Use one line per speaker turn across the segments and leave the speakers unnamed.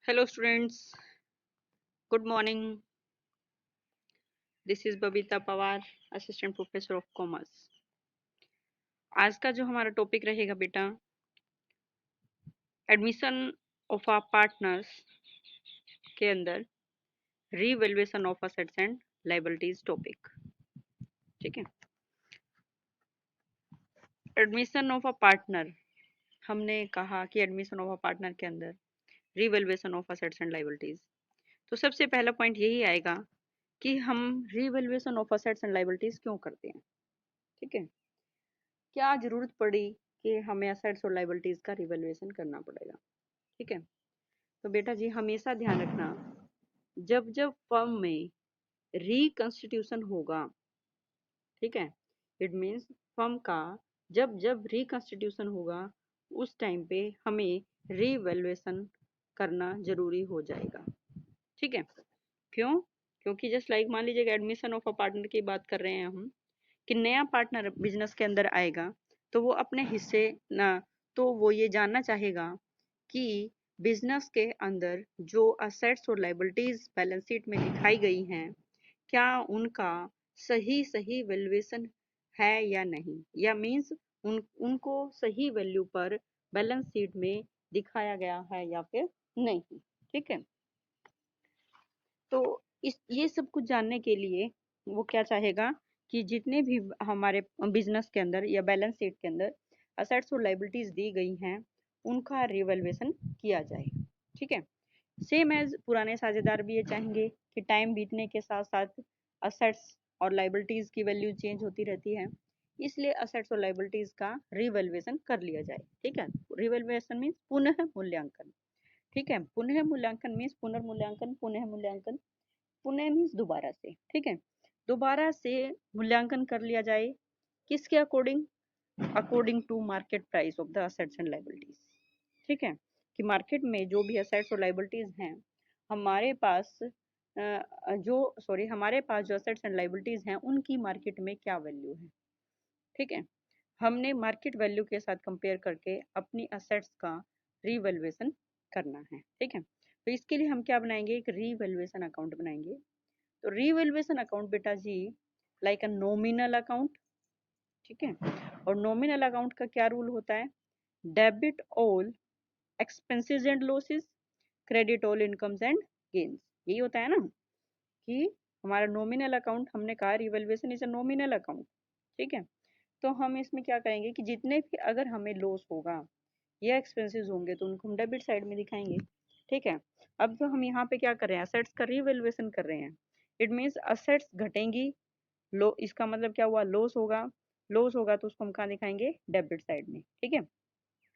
Hello students, good morning. This is Babita Pawar, Assistant Professor of Commerce. आज का जो हमारा टॉपिक रहेगा बेटा, एडमिशन ऑफ आ पार्टनर्स के अंदर revaluation of assets and liabilities topic. ठीक है, एडमिशन ऑफ अ पार्टनर, हमने कहा कि एडमिशन ऑफ अ पार्टनर के अंदर revaluation of assets and liabilities. तो सबसे पहला पॉइंट यही आएगा कि हम revaluation of assets and liabilities क्यों करते हैं। ठीक है, क्या जरूरत पड़ी कि हमें असेट्स और लायबिलिटीज का रिवैल्यूएशन करना पड़ेगा। ठीक है, तो बेटा जी हमेशा ध्यान रखना, जब जब फर्म में रिकंस्टिट्यूशन होगा, ठीक है, इट मीन्स फर्म का जब जब रिकंस्टिट्यूशन होगा उस टाइम पे हमें रिवैल्यूएशन करना जरूरी हो जाएगा। ठीक है, क्यों? क्योंकि जस्ट लाइक मान लीजिएगा एडमिशन ऑफ अ पार्टनर की बात कर रहे हैं हम, कि नया पार्टनर बिजनेस के अंदर आएगा तो वो अपने हिस्से ना, तो वो ये जानना चाहेगा कि बिजनेस के अंदर जो असेट्स और लायबिलिटीज बैलेंस शीट में दिखाई गई हैं, क्या उनका सही सही वैल्यूएशन है या नहीं, या मीन्स उनको सही वैल्यू पर बैलेंस शीट में दिखाया गया है या फिर नहीं। ठीक है, तो इस ये सब कुछ जानने के लिए वो क्या चाहेगा कि जितने भी हमारे बिजनेस के अंदर या बैलेंस शीट के अंदर असेट्स और लायबिलिटीज दी गई हैं उनका रिवैल्यूएशन किया जाए। ठीक है, सेम एज पुराने साझेदार भी ये चाहेंगे कि टाइम बीतने के साथ साथ असेट्स और लायबिलिटीज की वैल्यू चेंज होती रहती है, इसलिए असेट्स और लायबिलिटीज का रिवैल्यूएशन कर लिया जाए। ठीक है, रिवैल्यूएशन मीन्स पुनः मूल्यांकन। ठीक है, पुनः मूल्यांकन मीन्स पुनर्मूल्यांकन, पुनः मूल्यांकन, पुनः मीन्स दोबारा से। ठीक है, दोबारा से मूल्यांकन कर लिया जाए, किसके according? According to market price of the assets and liabilities. ठीक है, कि मार्केट में जो भी असेट्स और लायबिलिटीज हैं, हमारे पास हमारे पास जो असेट्स एंड लायबिलिटीज हैं उनकी मार्केट में क्या वैल्यू है। ठीक है, हमने मार्केट वैल्यू के साथ कंपेयर करके अपनी असेट्स का रीवैल्यूएशन करना है। ठीक है, तो इसके लिए हम क्या बनाएंगे? एक रीवैल्यूएशन अकाउंट बनाएंगे। तो रीवैल्यूएशन अकाउंट बेटा जी लाइक अ नॉमिनल अकाउंट। ठीक है, और नॉमिनल अकाउंट का क्या रूल होता है? Debit all expenses and losses, credit all incomes and gains. यही होता है ना कि हमारा नॉमिनल अकाउंट, हमने कहा revaluation is a nominal account. ठीक है, तो हम इसमें क्या करेंगे कि जितने भी अगर हमें लॉस होगा या एक्सपेंसेस होंगे तो उनको हम डेबिट साइड में दिखाएंगे। ठीक है, अब जो हम यहाँ पे क्या कर रहे हैं, असेट्स का रिवैल्यूएशन कर रहे हैं, इट मीन्स असेट्स घटेंगी, लो इसका मतलब क्या हुआ? लॉस होगा। लॉस होगा तो उसको हम कहाँ दिखाएंगे? डेबिट साइड में। ठीक है,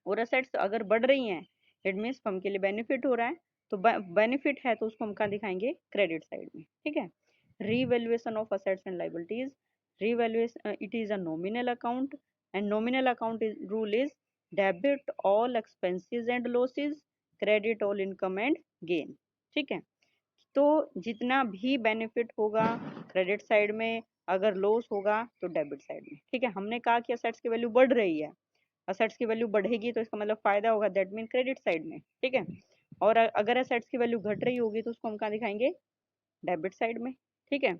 और असेट्स अगर बढ़ रही हैं, इट मीन्स फर्म के लिए बेनिफिट हो रहा है, तो बेनिफिट है तो उसको हम कहाँ दिखाएंगे? क्रेडिट साइड में। ठीक है, revaluation of assets and liabilities, revaluation it is a nominal account, and nominal account rule is debit all expenses and losses, credit all income and gain। ठीक है, तो जितना भी बेनिफिट होगा क्रेडिट साइड में, अगर लॉस होगा तो डेबिट साइड में। ठीक है, हमने कहा कि असेट्स की वैल्यू बढ़ रही है, असेट्स की वैल्यू बढ़ेगी तो इसका मतलब फायदा होगा, दैट मीन क्रेडिट साइड में। ठीक है, और अगर असेट्स की वैल्यू घट रही होगी तो उसको हम कहाँ दिखाएंगे? डेबिट साइड में। ठीक है,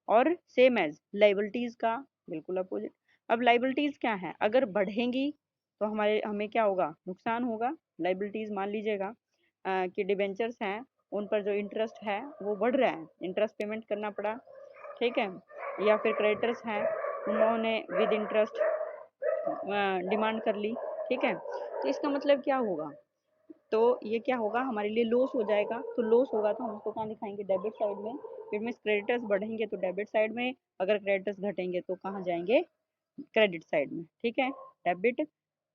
और सेम एज लाइबिलिटीज का बिल्कुल अपोजिट। अब लाइबिलिटीज क्या है? अगर बढ़ेंगी तो हमें क्या होगा? नुकसान होगा। लाइबिलिटीज मान लीजिएगा कि डिबेंचर्स हैं, उन पर जो इंटरेस्ट है वो बढ़ रहा है, इंटरेस्ट पेमेंट करना पड़ा। ठीक है, या फिर क्रेडिटर्स हैं, उन्होंने विद इंटरेस्ट डिमांड कर ली। ठीक है, तो इसका मतलब क्या होगा? तो ये क्या होगा? हमारे लिए लॉस हो जाएगा। तो लॉस होगा तो हम उसको कहाँ दिखाएंगे? डेबिट साइड में। फिर में क्रेडिटर्स बढ़ेंगे तो डेबिट साइड में, अगर क्रेडिटर्स घटेंगे तो कहाँ जाएंगे? क्रेडिट साइड में। ठीक है, डेबिट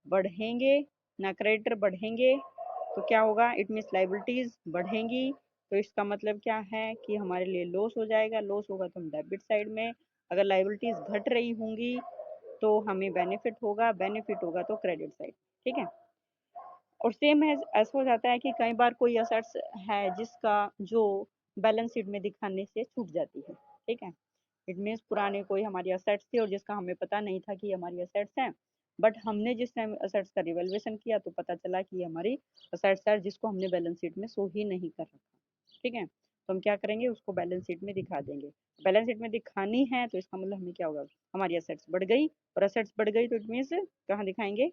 बढ़ेंगे ना क्रेडिटर बढ़ेंगे तो क्या होगा? इट मीन्स लाइबिलिटीज बढ़ेंगी, तो इसका मतलब क्या है कि हमारे लिए लॉस हो जाएगा। लॉस होगा तो हम डेबिट साइड में, अगर लाइबिलिटीज घट रही होंगी तो हमें बेनिफिट होगा, बेनिफिट होगा तो क्रेडिट साइड। ठीक है, और सेम है, ऐसा हो जाता है कि कई बार कोई असेट्स है जिसका जो बैलेंस शीट में दिखाने से छूट जाती है। ठीक है, इट मीन्स पुराने कोई हमारी असेट्स थी और जिसका हमें पता नहीं था कि हमारी असेट्स हैं, बट हमने जिस टाइम असेट्स का रिवैल्यूएशन किया तो पता चला कि ये हमारी असेट्स है जिसको हमने बैलेंस शीट में शो ही नहीं कर रखा। ठीक है, तो हम क्या करेंगे, उसको बैलेंस शीट में दिखा देंगे। बैलेंस शीट में दिखानी है तो इसका मतलब हमें क्या होगा, हमारी असेट्स बढ़ गई, और असेट्स बढ़ गई तो इट मीन्स कहाँ दिखाएंगे,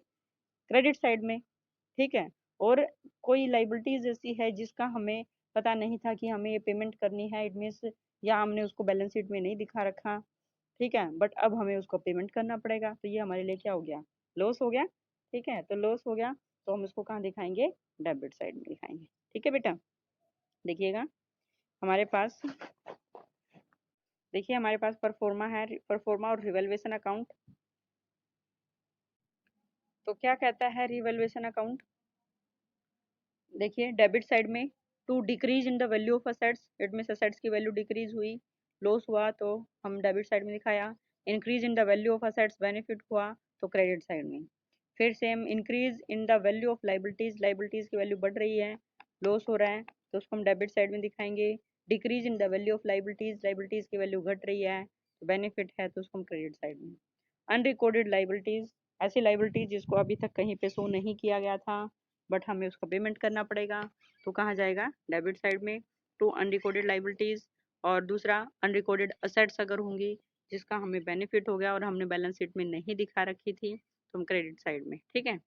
क्रेडिट साइड में। ठीक है, और कोई लाइबिलिटीज ऐसी है जिसका हमें पता नहीं था कि हमें ये पेमेंट करनी है, इट मीन्स या हमने उसको बैलेंस शीट में नहीं दिखा रखा, ठीक है, बट अब हमें उसको पेमेंट करना पड़ेगा, तो ये हमारे लिए क्या हो गया, लॉस हो गया। ठीक है, तो लॉस हो गया तो हम इसको कहाँ दिखाएंगे, डेबिट साइड में दिखाएंगे। ठीक है बेटा, देखिएगा हमारे पास, देखिए हमारे पास परफॉर्मा है, परफॉर्मा और रिवैल्यूएशन अकाउंट। तो क्या कहता है रिवैल्यूएशन अकाउंट, देखिए डेबिट साइड में to decrease in the value of assets, it means assets की वैल्यू डिक्रीज हुई, लॉस हुआ तो हम डेबिट साइड में दिखाया। Increase in the value of assets, benefit हुआ तो क्रेडिट साइड में। फिर same increase in the value of liabilities, liabilities की वैल्यू बढ़ रही है, लॉस हो रहा है तो उसको हम डेबिट साइड में दिखाएंगे। Decrease in the value of liabilities, liabilities की वैल्यू घट रही है तो बेनिफिट है तो उसको हम क्रेडिट साइड में। अनरिकॉर्डेड लाइबिलिटीज, ऐसी लाइबिलिटीज जिसको अभी तक कहीं पे शो नहीं किया गया था बट हमें उसका पेमेंट करना पड़ेगा, तो कहाँ जाएगा, डेबिट साइड में, टू अनरिकॉर्डेड लाइबिलिटीज। और दूसरा अनरिकॉर्डेड असेट्स अगर होंगी जिसका हमें बेनिफिट हो गया और हमने बैलेंस शीट में नहीं दिखा रखी थी तो हम क्रेडिट साइड में। ठीक है,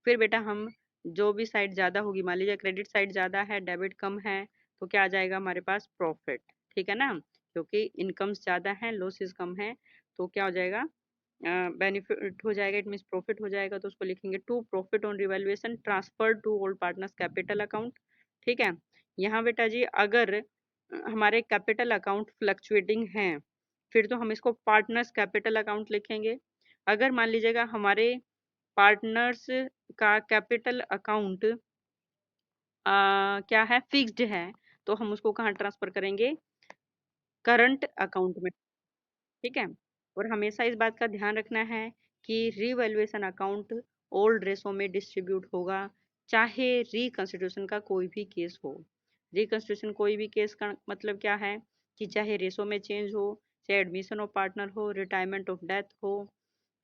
फिर बेटा हम जो भी साइड ज़्यादा होगी, मान लीजिए क्रेडिट साइड ज़्यादा है डेबिट कम है, तो क्या आ जाएगा हमारे पास, प्रॉफिट। ठीक है ना, क्योंकि इनकम्स ज़्यादा हैं लॉसेस कम है तो क्या हो जाएगा, बेनिफिट हो जाएगा, इट मीन्स प्रॉफिट हो जाएगा, तो उसको लिखेंगे to profit on revaluation transfer to old partners capital account. ठीक है, यहाँ बेटा जी अगर हमारे कैपिटल अकाउंट फ्लक्चुएटिंग हैं फिर तो हम इसको पार्टनर्स कैपिटल अकाउंट लिखेंगे। अगर मान लीजिएगा हमारे पार्टनर्स का कैपिटल अकाउंट क्या है, फिक्स्ड है, तो हम उसको कहाँ ट्रांसफर करेंगे, करंट अकाउंट में। ठीक है, और हमेशा इस बात का ध्यान रखना है कि रीवैल्यूएशन अकाउंट ओल्ड रेशो में डिस्ट्रीब्यूट होगा, चाहे रिकंस्टिट्यूशन का कोई भी केस हो। रिकंस्टिट्यूशन कोई भी केस का मतलब क्या है कि चाहे रेशो में चेंज हो, चाहे एडमिशन ऑफ पार्टनर हो, रिटायरमेंट ऑफ डेथ हो,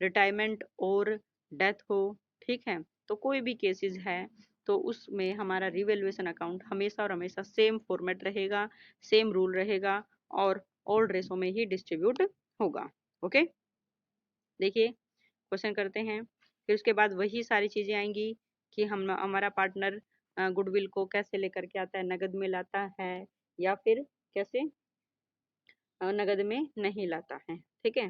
रिटायरमेंट और डेथ हो। ठीक है, तो कोई भी केसेस है तो उसमें हमारा रिवैल्यूएशन अकाउंट हमेशा और हमेशा सेम फॉर्मेट रहेगा, सेम रूल रहेगा और ओल्ड रेशो में ही डिस्ट्रीब्यूट होगा। ओके, देखिए क्वेश्चन करते हैं। फिर उसके बाद वही सारी चीजें आएंगी कि हम हमारा पार्टनर गुडविल को कैसे लेकर के आता है, नगद में लाता है या फिर कैसे नगद में नहीं लाता है। ठीक है,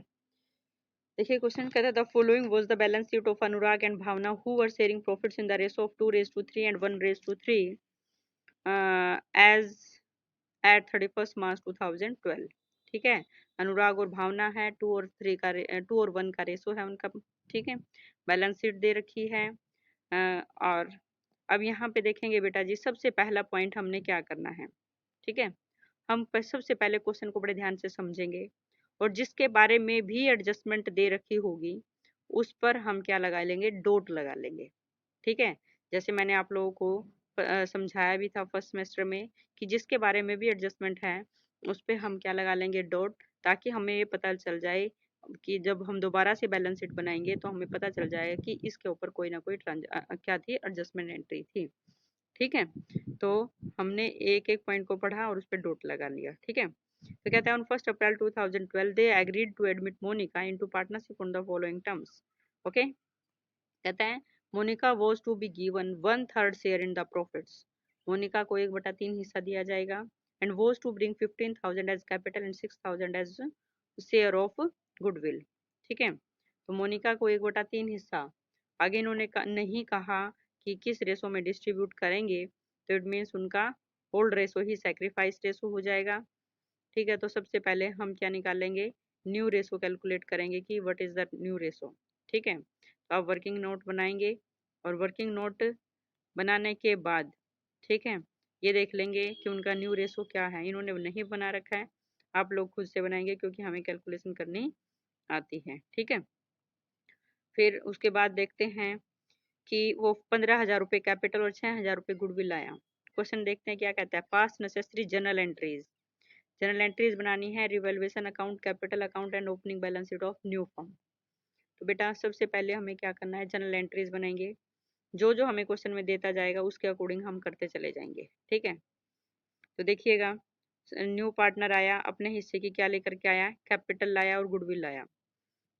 देखिए क्वेश्चन कहता है the following was the balance sheet of Anurag and Bhavana who were sharing profits in the ratio of 2:3 and 1:3 as at 31 March 2012। ठीक है, अनुराग और भावना है, 2 और 1 का रेशो है उनका। ठीक है, बैलेंस शीट दे रखी है। और अब यहाँ पे देखेंगे बेटा जी, सबसे पहला पॉइंट हमने क्या करना है। ठीक है, हम सबसे पहले क्वेश्चन को बड़े ध्यान से समझेंगे और जिसके बारे में भी एडजस्टमेंट दे रखी होगी उस पर हम क्या लगा लेंगे, डॉट लगा लेंगे। ठीक है, जैसे मैंने आप लोगों को समझाया भी था फर्स्ट सेमेस्टर में कि जिसके बारे में भी एडजस्टमेंट है उस पर हम क्या लगा लेंगे, डॉट, ताकि हमें ये पता चल जाए कि जब हम दोबारा से बैलेंस शीट बनाएंगे तो हमें पता चल जाएगा कि इसके ऊपर कोई ना कोई क्या थी, एडजस्टमेंट एंट्री थी। ठीक है, तो हमने एक एक पॉइंट को पढ़ा और उस पर डॉट लगा लिया। ठीक है, तो कहते हैं on 1 April 2012 they agreed to admit Monika into partnership on the following terms. Okay, कहते हैं Monika was to be given 1/3 share in the profits, Monika को 1/3 हिस्सा दिया जाएगा, and was to bring 15,000 as capital and 6,000 as share of goodwill. ठीक है, तो मोनिका को 1/3 हिस्सा, आगे इन्होंने नहीं कहा कि किस रेशो में डिस्ट्रीब्यूट करेंगे, तो इट मीन्स उनका ओल्ड रेशो ही सेक्रीफाइस रेशो हो जाएगा। ठीक है, तो सबसे पहले हम क्या निकालेंगे, न्यू रेशो कैलकुलेट करेंगे कि what is the new ratio. ठीक है, तो आप वर्किंग नोट बनाएंगे और वर्किंग नोट बनाने के बाद ठीक है ये देख लेंगे कि उनका न्यू रेशो क्या है। इन्होंने नहीं बना रखा है, आप लोग खुद से बनाएंगे क्योंकि हमें कैलकुलेशन करनी आती है। ठीक है, फिर उसके बाद देखते हैं कि वो 15,000 रुपये कैपिटल और 6,000 रुपये गुडविल आया। क्वेश्चन देखते हैं क्या कहता है, पास necessary journal entries, journal entries बनानी है, revaluation account, capital account and opening balance sheet of new firm. तो बेटा सबसे पहले हमें क्या करना है, जनरल एंट्रीज बनाएंगे। जो जो हमें क्वेश्चन में देता जाएगा उसके अकॉर्डिंग हम करते चले जाएंगे। ठीक है, तो देखिएगा न्यू पार्टनर आया, अपने हिस्से की क्या लेकर के आया, कैपिटल लाया और गुडविल लाया।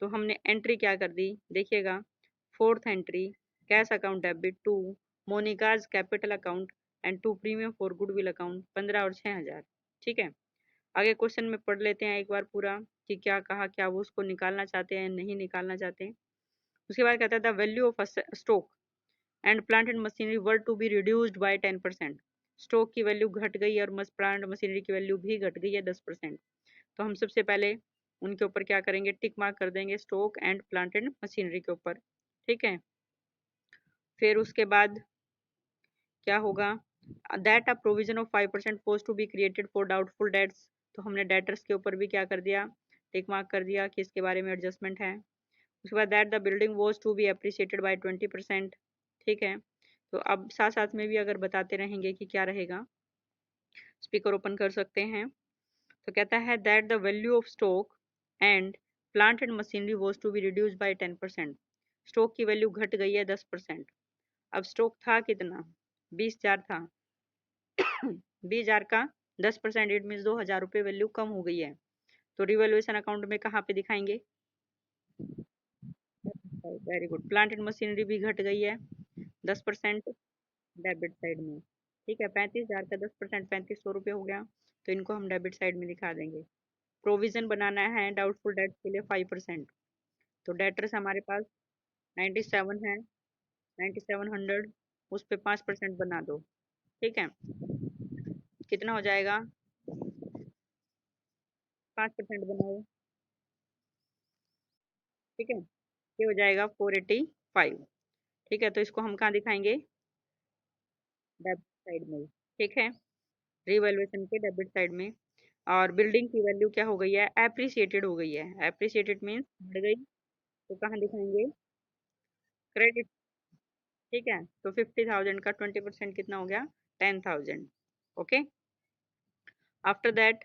तो हमने एंट्री क्या कर दी, देखिएगा fourth entry, cash account debit to Monika's capital account and to premium for goodwill account, 15 और 6,000। ठीक है, आगे क्वेश्चन में पढ़ लेते हैं एक बार पूरा कि क्या कहा, क्या वो उसको निकालना चाहते हैं नहीं निकालना चाहते हैं। उसके बाद कहता है the value of stock and plant and machinery were to be reduced by 10%। Stock की वैल्यू घट गई और प्लांट मशीनरी की वैल्यू भी घट गई है 10%। तो हम सबसे पहले उनके ऊपर क्या करेंगे, टिक मार्क कर देंगे, stock and plant and machinery के ऊपर। ठीक है, फिर उसके बाद क्या होगा, that a provision of 5% post to be created for doubtful debts. तो हमने डेटर्स के ऊपर भी क्या कर दिया, टिक मार्क कर दिया कि इसके बारे में एडजस्टमेंट है। उसके बाद that the building was to be appreciated by 20%। ठीक है, तो अब साथ साथ में भी अगर बताते रहेंगे कि क्या रहेगा, स्पीकर ओपन कर सकते हैं। तो कहता है that the value of stock and plant and machinery was to be reduce by 10%। Stock की वैल्यू घट गई है 10%। अब स्टॉक था कितना, 20,000 था। 20,000 का 10%, इट मीन 2,000 रुपये वैल्यू कम हो गई है। तो रिवैल्यूएशन अकाउंट में कहाँ पे दिखाएंगे, very good, plant and machinery भी घट गई है 10% डेबिट साइड में। ठीक है, 35,000 का 10%, 3,500 रुपये हो गया, तो इनको हम डेबिट साइड में दिखा देंगे। प्रोविजन बनाना है डाउटफुल डेट के लिए 5%। तो डेटर्स हमारे पास 97 है, 9700, उस पर 5% बना दो। ठीक है, कितना हो जाएगा, 5% बनाओ। ठीक है, ये हो जाएगा 485। ठीक है, तो इसको हम कहाँ दिखाएंगे, डेबिट साइड में। ठीक है, रिवैल्यूएशन के डेबिट साइड में। और बिल्डिंग की वैल्यू क्या हो गई है, एप्रिसिएटेड हो गई है। एप्रिसिएटेड मीन्स बढ़ गई, तो कहाँ दिखाएंगे, क्रेडिट। ठीक है, तो 50,000 का 20% कितना हो गया, 10,000। ओके, आफ्टर दैट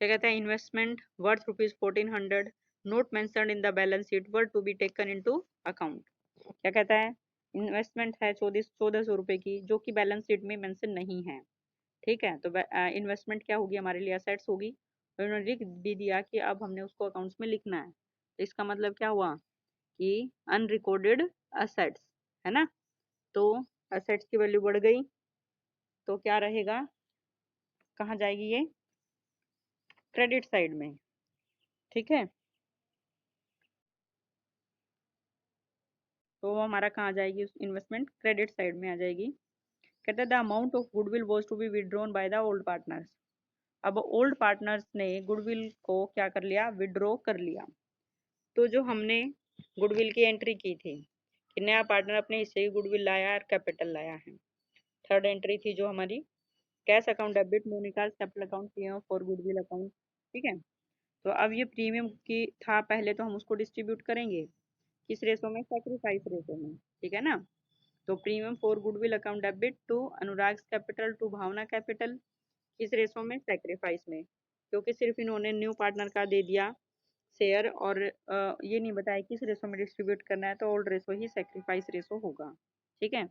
क्या कहता है, investment worth ₹1,400 not mentioned in the balance sheet were to be taken into account. क्या कहता है, इन्वेस्टमेंट है 1,400 की जो कि बैलेंस शीट में मेंशन नहीं है। ठीक है, तो इन्वेस्टमेंट क्या होगी, हमारे लिए असेट्स होगी। तो उन्होंने लिख भी दिया कि अब हमने उसको अकाउंट्स में लिखना है। तो इसका मतलब क्या हुआ कि अनरिकॉर्डेड असेट्स, है ना। तो असेट्स की वैल्यू बढ़ गई, तो क्या रहेगा, कहाँ जाएगी ये, क्रेडिट साइड में। ठीक है, तो वो हमारा कहाँ जाएगी, इन्वेस्टमेंट क्रेडिट साइड में आ जाएगी। कहते हैं the amount of goodwill was to be withdrawn by the old partners. अब ओल्ड पार्टनर्स ने गुडविल को क्या कर लिया, विड्रॉ कर लिया। तो जो हमने गुडविल की एंट्री की थी कि नया पार्टनर अपने हिस्से की गुडविल लाया और कैपिटल लाया है। थर्ड एंट्री थी जो हमारी, cash account debit Monika's capital account premium for goodwill account. ठीक है, तो अब ये प्रीमियम की था पहले, तो हम उसको डिस्ट्रीब्यूट करेंगे किस रेशो में, सैक्रिफाइस रेशो में। ठीक है ना, तो premium for goodwill account debit to Anurag capital to Bhavna capital, किस रेशो में, सैक्रिफाइस में। क्योंकि सिर्फ इन्होंने न्यू पार्टनर का दे दिया शेयर और ये नहीं बताया किस रेशो में डिस्ट्रीब्यूट करना है, तो ओल्ड रेशो ही सैक्रिफाइस रेशो होगा। ठीक है,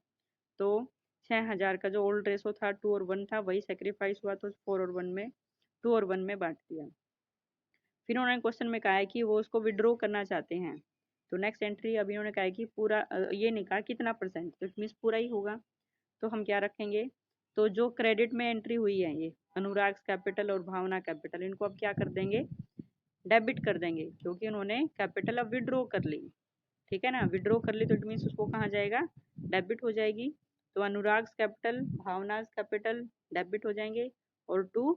तो 6,000 का जो ओल्ड रेशो था 2 और 1 था, वही सैक्रिफाइस हुआ, तो 4 और 1 में 2 और 1 में बांट दिया। फिर उन्होंने क्वेश्चन में कहा है कि वो उसको विड्रॉ करना चाहते हैं। तो नेक्स्ट एंट्री अभी उन्होंने कहा है कि पूरा, ये नहीं कहा कितना परसेंट, तो इट मीन्स पूरा ही होगा। तो हम क्या रखेंगे, तो जो क्रेडिट में एंट्री हुई है ये अनुराग कैपिटल और भावना कैपिटल, इनको अब क्या कर देंगे, डेबिट कर देंगे, क्योंकि उन्होंने कैपिटल अब विड्रॉ कर ली। ठीक है ना, विड्रॉ कर ली तो इट मीन्स उसको कहाँ जाएगा, डेबिट हो जाएगी। तो अनुराग कैपिटल भावना कैपिटल डेबिट हो जाएंगे और टू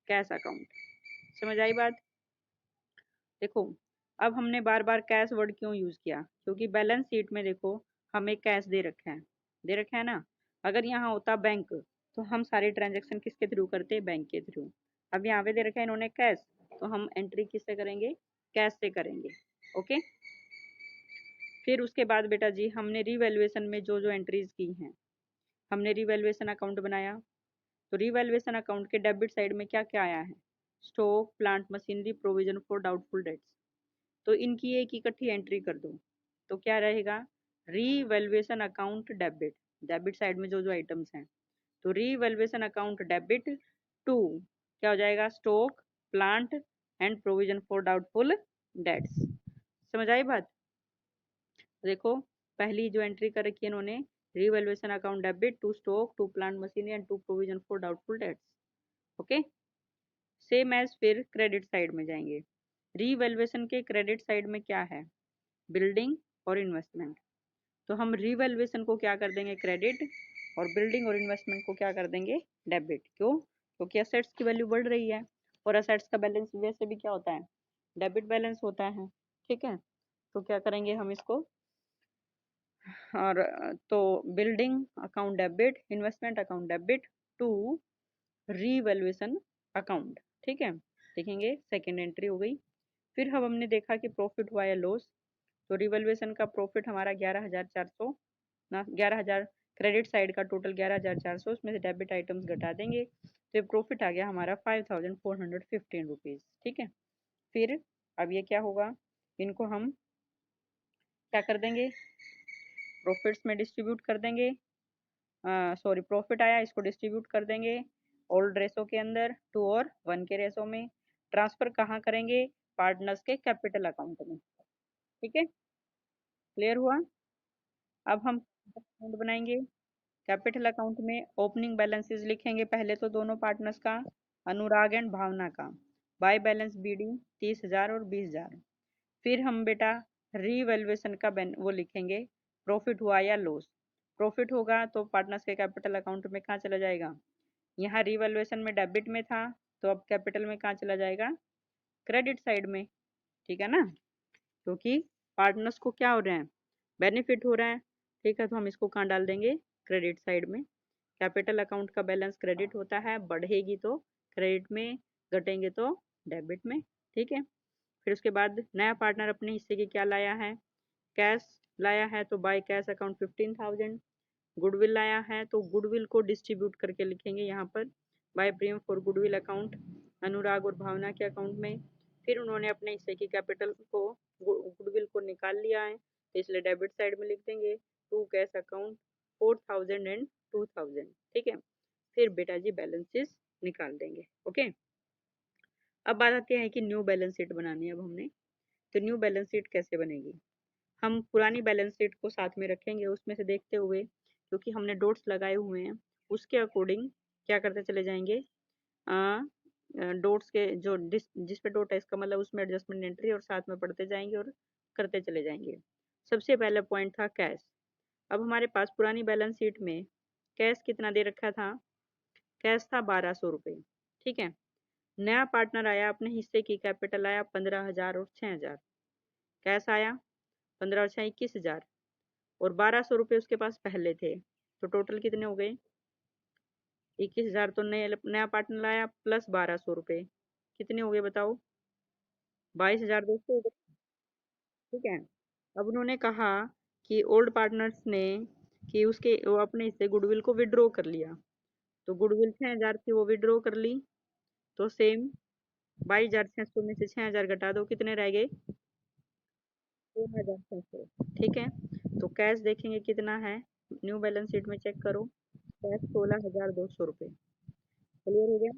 कैश अकाउंट। समझ आई बात। देखो, अब हमने बार बार कैश वर्ड क्यों यूज किया, क्योंकि बैलेंस शीट में देखो हमें कैश दे रखा है, दे रखा है ना। अगर यहाँ होता बैंक तो हम सारे ट्रांजेक्शन किसके थ्रू करते, बैंक के थ्रू। अब यहाँ पे दे रखा है इन्होंने कैश, तो हम एंट्री किससे करेंगे, कैश से करेंगे। ओके, फिर उसके बाद बेटा जी हमने रिवैल्यूएशन में जो जो एंट्रीज की हैं, हमने रिवैल्यूएशन अकाउंट बनाया। तो रिवैल्यूएशन अकाउंट के डेबिट साइड में क्या क्या आया है, stock plant machinery provision for doubtful debts. तो इनकी एक इकट्ठी एंट्री कर दो। तो क्या रहेगा, revaluation account debit, debit side में जो जो आइटम्स हैं, तो रीवैल्यूएशन अकाउंट डेबिट टू क्या हो जाएगा, stock plant and provision for doubtful dates. समझ आई बात? देखो पहली जो एंट्री कर रखी है इन्होंने, revaluation account debit to stock to plant machinery and to provision for doubtful debts. Okay, same as फिर क्रेडिट साइड में जाएंगे। रीवैल्यूएशन के क्रेडिट साइड में क्या है, बिल्डिंग और इन्वेस्टमेंट। तो हम रीवैल्यूएशन को क्या कर देंगे, क्रेडिट, और बिल्डिंग और इन्वेस्टमेंट को क्या कर देंगे, डेबिट। क्यों? क्योंकि असेट्स की वैल्यू बढ़ रही है और असेट्स का बैलेंस वैसे भी क्या होता है, डेबिट बैलेंस होता है। ठीक है, तो क्या करेंगे हम इसको, और तो building account debit, investment account debit to revaluation account. ठीक है, देखेंगे सेकेंड एंट्री हो गई। फिर हम हमने देखा कि प्रॉफिट हुआ या लॉस, तो रिवैल्यूएशन का प्रॉफिट हमारा 11,400 ना, 11,000 क्रेडिट साइड का टोटल 11,400, उसमें से डेबिट आइटम्स घटा देंगे तो प्रॉफिट आ गया हमारा 5,415 रुपीज़। ठीक है, फिर अब ये क्या होगा, इनको हम क्या कर देंगे, प्रॉफिट्स में डिस्ट्रीब्यूट कर देंगे, सॉरी प्रॉफिट आया इसको डिस्ट्रीब्यूट कर देंगे ओल्ड रेशो के अंदर 2:1 के रेशो में। ट्रांसफर कहाँ करेंगे, पार्टनर्स के कैपिटल अकाउंट में। ठीक है, क्लियर हुआ? अब हम अकाउंट बनाएंगे, कैपिटल अकाउंट में ओपनिंग बैलेंसेस लिखेंगे पहले तो दोनों पार्टनर्स का, अनुराग एंड भावना का, बाय बैलेंस बीडी 30,000 और 20,000। फिर हम बेटा रीवैल्यूएशन का वो लिखेंगे, प्रॉफिट हुआ या लॉस। प्रॉफिट होगा तो पार्टनर्स के कैपिटल अकाउंट में कहाँ चला जाएगा, यहाँ रीवैल्यूएशन में डेबिट में था, तो अब कैपिटल में कहाँ चला जाएगा, क्रेडिट साइड में। ठीक है ना, क्योंकि पार्टनर्स को क्या हो रहा है, बेनिफिट हो रहा है। ठीक है, तो हम इसको कहाँ डाल देंगे, क्रेडिट साइड में। कैपिटल अकाउंट का बैलेंस क्रेडिट होता है, बढ़ेगी तो क्रेडिट में, घटेंगे तो डेबिट में। ठीक है, फिर उसके बाद नया पार्टनर अपने हिस्से की क्या लाया है, कैश लाया है, तो बाय कैश अकाउंट 15,000। गुडविल लाया है तो गुडविल को डिस्ट्रीब्यूट करके लिखेंगे यहाँ पर, by premium for goodwill account Anurag और भावना के अकाउंट में। फिर उन्होंने अपने हिस्से की कैपिटल को, गुडविल को निकाल लिया है, तो इसलिए डेबिट साइड में लिख देंगे टू कैश अकाउंट 4,000 एंड 2,000। ठीक है, फिर बेटा जी बैलेंसेस निकाल देंगे। ओके, अब बात आती है कि न्यू बैलेंस शीट बनानी है अब हमने, तो न्यू बैलेंस शीट कैसे बनेगी, हम पुरानी बैलेंस शीट को साथ में रखेंगे, उसमें से देखते हुए क्योंकि हमने डॉट्स लगाए हुए हैं उसके अकॉर्डिंग क्या करते चले जाएंगे, डॉट्स के जो जिस पे डॉट है इसका मतलब उसमें एडजस्टमेंट एंट्री और साथ में पढ़ते जाएंगे और करते चले जाएंगे। सबसे पहला पॉइंट था कैश। अब हमारे पास पुरानी बैलेंस शीट में कैश कितना दे रखा था, कैश था 1,200 रुपये। ठीक है, नया पार्टनर आया, अपने हिस्से की कैपिटल आया 15,000 और 6,000, कैश आया 15 और 6 21,000, और 1,200 रुपये उसके पास पहले थे, तो टोटल कितने हो गए, 21,000। तो नया पार्टनर लाया प्लस 1,200 रुपये, कितने हो गए बताओ, 22,200। ठीक है, अब उन्होंने कहा कि ओल्ड पार्टनर्स ने कि उसके वो अपने हिस्से गुडविल को विड्रॉ कर लिया, तो गुडविल 6,000 थी वो विड्रॉ कर ली, तो सेम 22,600 में से 6,000 घटा दो, कितने रह गए, 16,600। ठीक है, तो कैश देखेंगे कितना है, न्यू बैलेंस शीट में चेक करो, कैश 16,200 रुपये। क्लियर हो गया?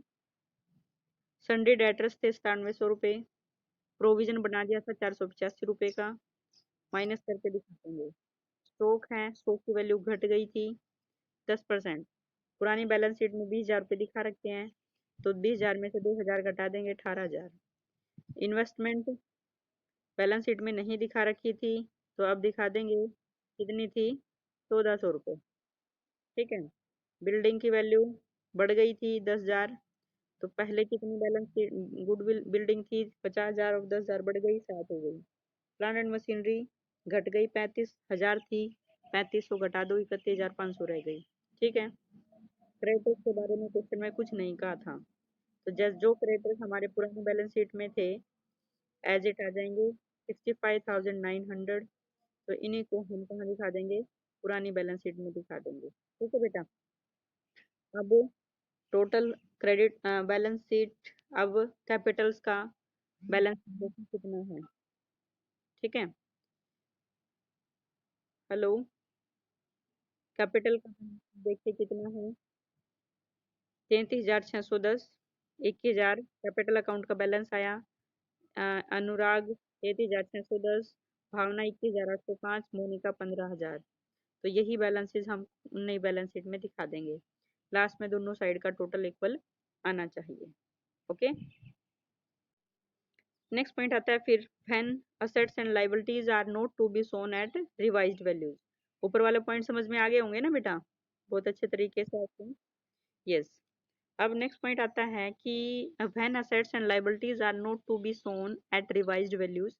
संडे डेटर्स थे 9700 रुपये, प्रोविजन बना दिया था 485 रुपये का, माइनस करके दिखा देंगे। स्टॉक है, स्टॉक की वैल्यू घट गई थी 10%, पुरानी बैलेंस शीट में 20,000 रुपये दिखा रखे हैं, तो 20,000 में से 2,000 घटा देंगे 18,000। इन्वेस्टमेंट बैलेंस शीट में नहीं दिखा रखी थी, तो अब दिखा देंगे, कितनी थी, 1,400 रुपये। ठीक है, बिल्डिंग की वैल्यू बढ़ गई थी 10,000, तो पहले कितनी बैलेंस गुडविल बिल्डिंग थी 50,000 और 10,000 बढ़ गई 60 हो गई। प्लांट एंड मशीनरी घट गई 35,000 थी, 3500 घटा दो 31,500 रह गई। ठीक है, क्रेडिटर्स के बारे में क्वेश्चन में कुछ नहीं कहा था, तो जस्ट जो क्रेडिटर्स हमारे पुरानी बैलेंस शीट में थे एज इट आ जाएंगे 65,900, तो इन्हीं को हम कहाँ दिखा देंगे, पुरानी बैलेंस शीट में दिखा देंगे। ठीक है बेटा, अब टोटल क्रेडिट बैलेंस शीट, अब कैपिटल्स का बैलेंस कितना है, ठीक है। हेलो, कैपिटल का देखिए कितना है, 33,610, 21,000 कैपिटल अकाउंट का बैलेंस आया। अनुराग 33,610, भावना 21,805, मोनिका 15,000। तो यही बैलेंसेस हम नई बैलेंस शीट में दिखा देंगे। लास्ट में दोनों साइड का टोटल इक्वल आना चाहिए। ओके, नेक्स्ट पॉइंट आता है फिर, when assets and liabilities are not to be shown at revised values. ऊपर वाले पॉइंट समझ में आ गए होंगे ना बेटा, बहुत अच्छे तरीके से आपको। यस, अब नेक्स्ट पॉइंट आता है कि when assets and liabilities are not to be shown at revised values,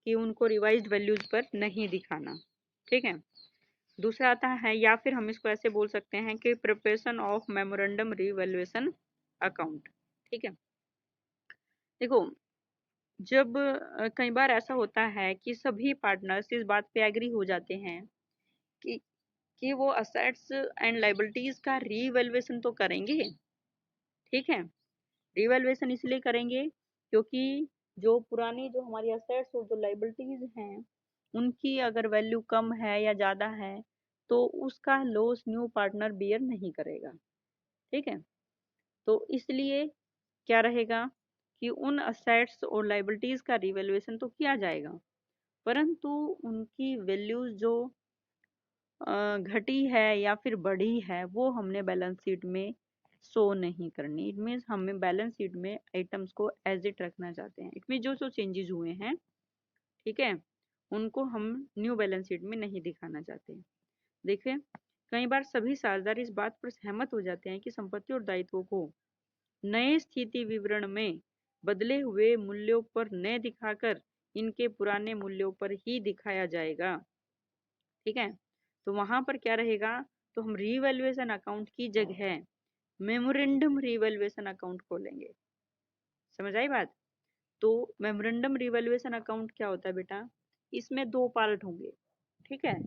कि उनको रिवाइज्ड वैल्यूज पर नहीं दिखाना। ठीक है। दूसरा आता है, या फिर हम इसको ऐसे बोल सकते हैं कि preparation of memorandum revaluation account. ठीक है। देखो, जब कई बार ऐसा होता है कि सभी पार्टनर्स इस बात पे एग्री हो जाते हैं कि वो असेट्स एंड लायबिलिटीज का रीवैल्यूएशन तो करेंगे। ठीक है। रीवैल्यूएशन इसलिए करेंगे क्योंकि जो पुरानी जो हमारी असेट्स और जो लायबिलिटीज हैं, उनकी अगर वैल्यू कम है या ज़्यादा है तो उसका लॉस न्यू पार्टनर बियर नहीं करेगा। ठीक है। तो इसलिए क्या रहेगा कि उन असेट्स और लायबिलिटीज का रिवैल्यूएशन तो किया जाएगा, परंतु उनकी वैल्यूज जो घटी है या फिर बढ़ी है वो हमने बैलेंस शीट में शो नहीं करनी। इट मीन्स हमें बैलेंस शीट में आइटम्स को एज इट रखना चाहते हैं। इट मीन जो जो चेंजेस हुए हैं, ठीक है, उनको हम न्यू बैलेंस शीट में नहीं दिखाना चाहते। देखिए, कई बार सभी साझेदार इस बात पर सहमत हो जाते हैं कि संपत्ति और दायित्वों को नए स्थिति विवरण में बदले हुए मूल्यों पर न दिखाकर इनके पुराने मूल्यों पर ही दिखाया जाएगा। ठीक है। तो वहां पर क्या रहेगा, तो हम रीवैल्यूएशन अकाउंट की जगह मेमोरेंडम रीवैल्यूएशन अकाउंट खोलेंगे। समझ आई बात? तो मेमोरेंडम रीवैल्यूएशन अकाउंट क्या होता है बेटा, इसमें दो पार्ट होंगे। ठीक है।